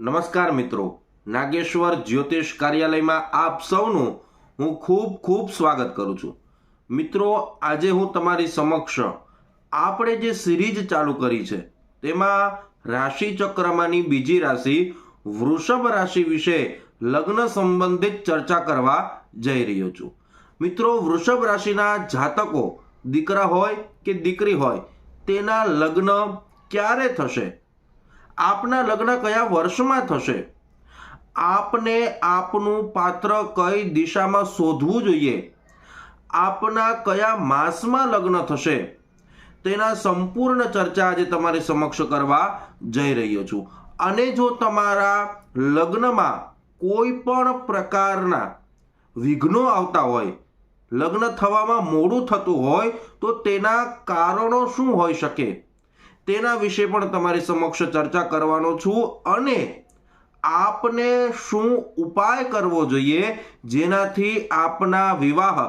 નમસ્કાર મિત્રો, નાગેશ્વર જ્યોતિષ કાર્યાલયમાં આપ સૌનું હું ખૂબ ખૂબ સ્વાગત કરું છું. મિત્રો, આજે હું તમારી સમક્ષ આપણે જે સિરીઝ ચાલુ કરી છે તેમાં રાશિ ચક્રમાંની બીજી રાશિ વૃષભ રાશિ વિશે લગ્ન સંબંધિત ચર્ચા કરવા જઈ રહ્યો છું. મિત્રો, વૃષભ રાશિના જાતકો દીકરા હોય કે દીકરી હોય તેના લગ્ન ક્યારે થશે, આપના લગ્ન કયા વર્ષમાં થશે, આપને આપનું પાત્ર કઈ દિશામાં શોધવું જોઈએ, આપના કયા માસમાં લગ્ન થશે, તેના સંપૂર્ણ ચર્ચા આજે તમારી સમક્ષ કરવા જઈ રહ્યો છું. અને જો તમારા લગ્નમાં કોઈ પણ પ્રકારના વિઘ્નો આવતા હોય, લગ્ન થવામાં મોડું થતું હોય તો તેના કારણો શું હોઈ શકે તેના વિશે પણ તમારી સમક્ષ ચર્ચા કરવાનો છું. અને આપને શું ઉપાય કરવો જોઈએ જેનાથી આપના વિવાહ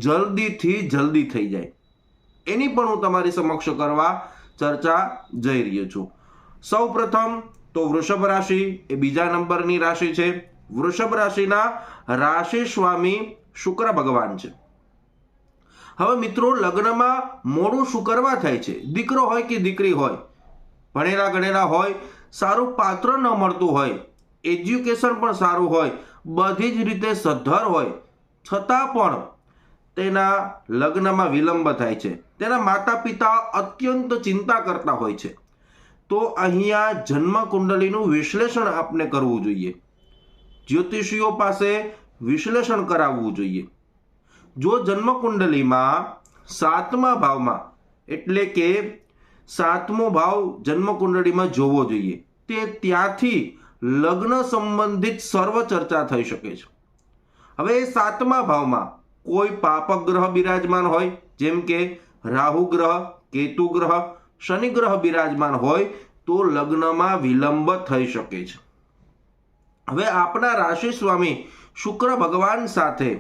જલ્દીથી જલ્દી થઈ જાય, એની પણ હું તમારી સમક્ષ કરવા ચર્ચા જઈ રહ્યો છું. સૌ પ્રથમ તો વૃષભ રાશિ એ બીજા નંબરની રાશિ છે. વૃષભ રાશિના રાશિ સ્વામી શુક્ર ભગવાન છે. હવે મિત્રો, લગ્નમાં મોડું શું કરવા થાય છે? દીકરો હોય કે દીકરી હોય, ભણેલા ગણેલા હોય, સારું પાત્ર ન મળતું હોય, એજ્યુકેશન પણ સારું હોય, બધી જ રીતે સદ્ધર હોય, છતાં પણ તેના લગ્નમાં વિલંબ થાય છે. તેના માતા પિતા અત્યંત ચિંતા કરતા હોય છે. તો અહીંયા જન્મ કુંડલીનું વિશ્લેષણ આપને કરવું જોઈએ, જ્યોતિષીઓ પાસે વિશ્લેષણ કરાવવું જોઈએ. જો જન્મ કુંડલીમાં 7મા ભાવમાં, એટલે કે 7મો ભાવ જન્મ કુંડળીમાં જોવો જોઈએ, તે ત્યાંથી લગ્ન સંબંધિત સર્વ ચર્ચા થઈ શકે છે. હવે 7મા ભાવમાં કોઈ પાપક ગ્રહ બિરાજમાન હોય, જેમ કે રાહુ ગ્રહ, કેતુ ગ્રહ, શનિ ગ્રહ બિરાજમાન હોય તો લગ્નમાં વિલંબ થઈ શકે છે. હવે આપના રાશિ સ્વામી શુક્ર ભગવાન સાથે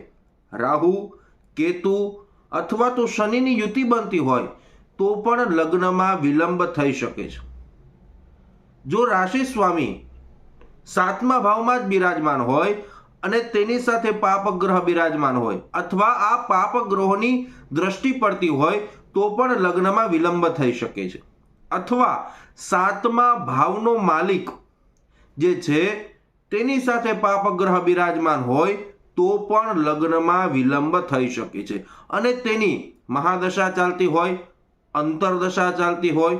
રાહુ, કેતુ અથવા તો શનિની યુતિ બનતી હોય તો પણ લગ્નમાં વિલંબ થઈ શકે છે. જો રાશિ સ્વામી 7મા ભાવમાં જ બિરાજમાન હોય અને તેની સાથે પાપ ગ્રહ બિરાજમાન હોય અથવા આ પાપ ગ્રહોની દ્રષ્ટિ પડતી હોય તો પણ લગ્નમાં વિલંબ થઈ શકે છે. અથવા 7મા ભાવનો માલિક જે છે તેની સાથે પાપ ગ્રહ બિરાજમાન હોય તો પણ લગ્નમાં વિલંબ થઈ શકે છે. અને તેની મહાદશા ચાલતી હોય, અંતરદશા ચાલતી હોય,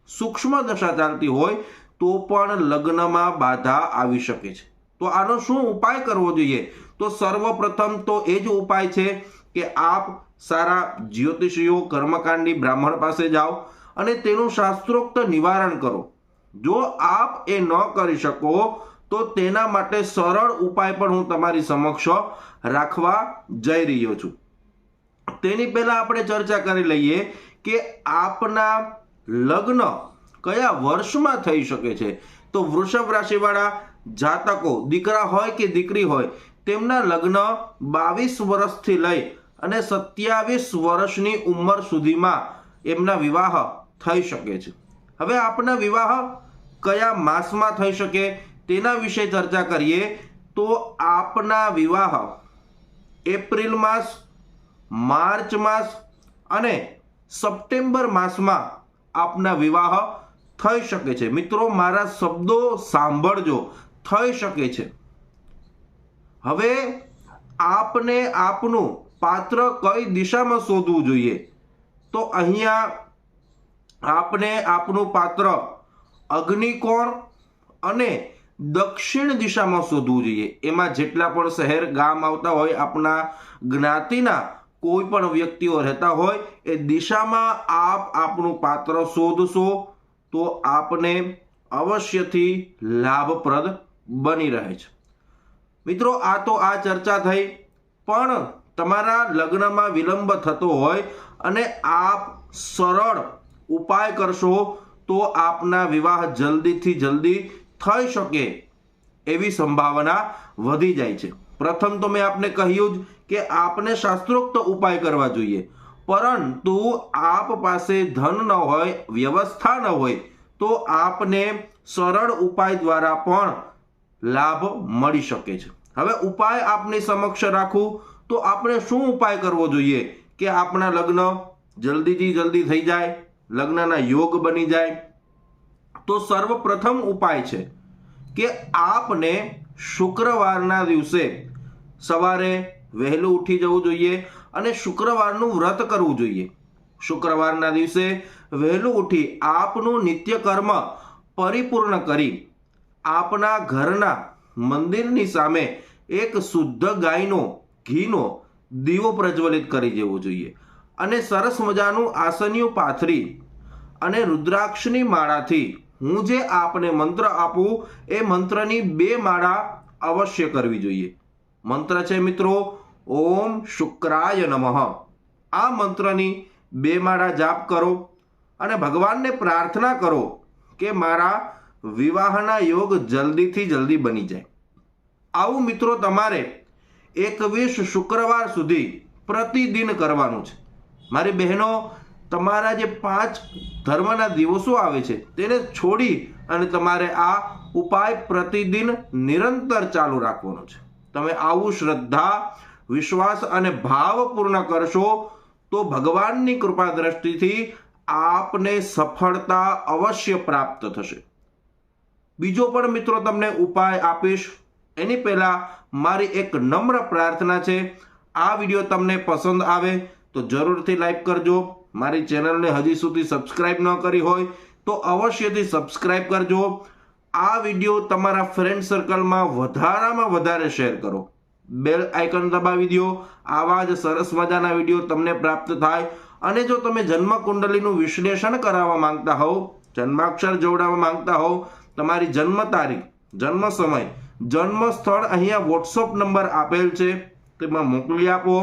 સૂક્ષ્મ દશા ચાલતી હોય તો પણ લગ્નમાં બાધા આવી શકે છે. તો આનો શું ઉપાય કરવો જોઈએ? તો સર્વપ્રથમ તો એ જ ઉપાય છે કે આપ સારા જ્યોતિષીઓ, કર્મકાંડી બ્રાહ્મણ પાસે જાઓ અને તેનું શાસ્ત્રોક્ત નિવારણ કરો. જો આપ એ ન કરી શકો તો તેના માટે સરળ ઉપાય પણ હું તમારી સમક્ષ રાખવા જઈ રહ્યો છું. તેની પહેલા આપણે ચર્ચા કરી લઈએ કે આપના લગ્ન કયા વર્ષમાં થઈ શકે છે. તો વૃષભ રાશિવાળા જાતકો દીકરા હોય કે દીકરી હોય તેમના લગ્ન 22 વર્ષથી લઈ અને 27 વર્ષની ઉંમર સુધીમાં એમના વિવાહ થઈ શકે છે. હવે આપના વિવાહ કયા માસમાં થઈ શકે તેના વિશે ચર્ચા કરીએ તો આપના વિવાહ એપ્રિલ માસ, માર્ચ માસ અને સપ્ટેમ્બર માસમાં આપના વિવાહ થઈ શકે છે. મિત્રો, મારા શબ્દો સાંભળજો, થઈ શકે છે. હવે આપને આપનું પાત્ર કઈ દિશામાં શોધવું જોઈએ? તો અહીંયા આપને આપનું પાત્ર અગ્નિકોણ અને દક્ષિણ દિશામાં શોધવું જોઈએ. એમાં જેટલા પણ શહેર ગામ આવતા હોય, આપણા જ્ઞાતિના કોઈ પણ વ્યક્તિઓ રહેતા હોય, એ દિશામાં આપ આપનું પાત્ર શોધશો તો આપને અવશ્યથી લાભપ્રદ બની રહે છે. મિત્રો, આ તો આ ચર્ચા થઈ. પણ તમારા લગ્નમાં વિલંબ થતો હોય અને આપ સરળ ઉપાય કરશો તો આપના વિવાહ જલ્દીથી જલ્દી થઈ શકે એવી સંભાવના વધી જાય છે. પ્રથમ તો મેં આપને કહ્યું જ કે આપને શાસ્ત્રોક્ત ઉપાય કરવા જોઈએ, પરંતુ આપ પાસે ધન ન હોય, વ્યવસ્થા ન હોય તો આપને સરળ ઉપાય દ્વારા પણ લાભ મળી શકે છે। હવે ઉપાય આપની સમક્ષ રાખું તો આપણે શું ઉપાય કરવો જોઈએ કે આપણા લગ્ન જલ્દીથી જલ્દી થઈ જાય, લગ્નના યોગ બની જાય? તો સર્વપ્રથમ ઉપાય છે કે આપને શુક્રવારના દિવસે સવારે વહેલું ઉઠી જવું જોઈએ અને શુક્રવારનું વ્રત કરવું જોઈએ। શુક્રવારના દિવસે વહેલું ઉઠી આપનું નિત્યકર્મ પરિપૂર્ણ કરી આપના ઘરના મંદિરની સામે એક શુદ્ધ ગાયનો ઘીનો દીવો પ્રજ્વલિત કરી દેવો જોઈએ અને સરસ મજાનું આસનિયું પાથરી અને રુદ્રાક્ષની માળાથી હું જે આપને મંત્ર આપું એ મંત્રની 2 માળા અવશ્ય કરવી જોઈએ। મંત્ર છે મિત્રો, ઓમ શુક્રાય નમઃ। આ મંત્રની 2 માળા જાપ કરો અને ભગવાનને પ્રાર્થના કરો કે મારા વિવાહના યોગ જલ્દીથી જલ્દી બની જાય। આવું મિત્રો તમારે 21 શુક્રવાર સુધી પ્રતિદિન કરવાનું છે। મારી બહેનો, તમારા જે 5 ધર્મના દિવસો આવે છે તેને છોડી અને તમારે આ ઉપાય પ્રતિદિન નિરંતર ચાલુ રાખવાનો છે। તમે આવું શ્રદ્ધા, વિશ્વાસ અને ભાવપૂર્ણ કરશો તો ભગવાનની કૃપા દ્રષ્ટિથી આપને સફળતા અવશ્ય પ્રાપ્ત થશે। બીજો પણ મિત્રો તમને ઉપાય આપીશ એની પહેલા મારી એક નમ્ર પ્રાર્થના છે, આ વિડીયો તમને પસંદ આવે તો જરૂરથી લાઈક કરજો। મારી ચેનલને હજી સુધી સબસ્ક્રાઇબ ન કરી હોય તો અવશ્યથી સબસ્ક્રાઇબ કરજો। આ વિડીયો તમારા ફ્રેન્ડ સર્કલમાં વધારામાં વધારે શેર કરો। બેલ આઇકન દબાવી દો, આવા જ સરસ મજાના વિડીયો તમને પ્રાપ્ત થાય। અને જો તમે જન્મ કુંડલીનું વિશ્લેષણ કરાવવા માંગતા હોવ, જન્માક્ષર જોડાવવા માંગતા હોવ, તમારી જન્મ તારીખ, જન્મ સમય, જન્મ સ્થળ અહીંયા વોટ્સઅપ નંબર આપેલ છે તેમાં મોકલી આપો।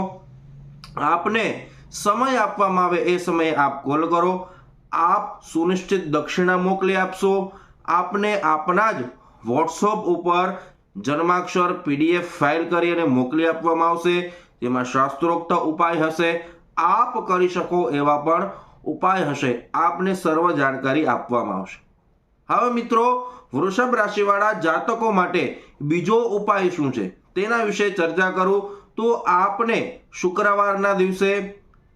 આપને સમય આપવામાં આવે એ સમયે આપ કોલ કરો। આપ સુનિશ્ચિત દક્ષિણા મોકલી આપશો। આપને આપના જ વોટ્સઅપ ઉપર જન્માક્ષર PDF ફાઇલ કરી અને મોકલી આપવામાં આવશે, જેમાં શાસ્ત્રોક્ત ઉપાય હશે, આપ કરી શકો એવા પણ ઉપાય હશે, આપને સર્વ જાણકારી આપવામાં આવશે। હવે મિત્રો, વૃષભ રાશિવાળા જાતકો માટે બીજો ઉપાય શું છે તેના વિશે ચર્ચા કરું તો આપને શુક્રવારના દિવસે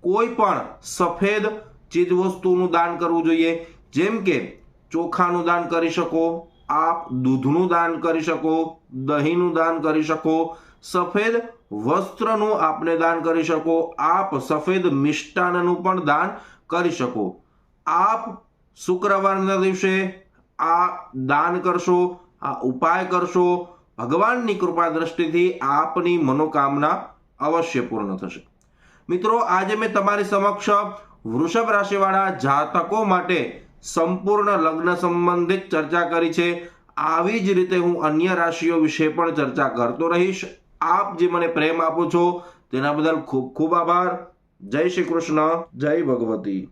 કોઈ પણ સફેદ ચીજવસ્તુનું દાન કરવું જોઈએ। જેમ કે ચોખાનું દાન કરી શકો, આપ દૂધનું દાન કરી શકો, દહીંનું દાન કરી શકો, સફેદ વસ્ત્રનું આપને દાન કરી શકો, આપ સફેદ મિષ્ટાનનું પણ દાન કરી શકો। આપ શુક્રવારના દિવસે આ દાન કરશો, આ ઉપાય કરશો, ભગવાનની કૃપા દ્રષ્ટિથી આપની મનોકામના અવશ્ય પૂર્ણ થશે। મિત્રો, આજે મેં તમારી સમક્ષ વૃષભ રાશિવાળા જાતકો માટે સંપૂર્ણ લગ્ન સંબંધિત ચર્ચા કરી છે। આવી જ રીતે હું અન્ય રાશિઓ વિશે પણ ચર્ચા કરતો રહીશ। આપ જે મને પ્રેમ આપો છો તેના બદલ ખૂબ ખૂબ આભાર। જય શ્રી કૃષ્ણ, જય ભગવતી।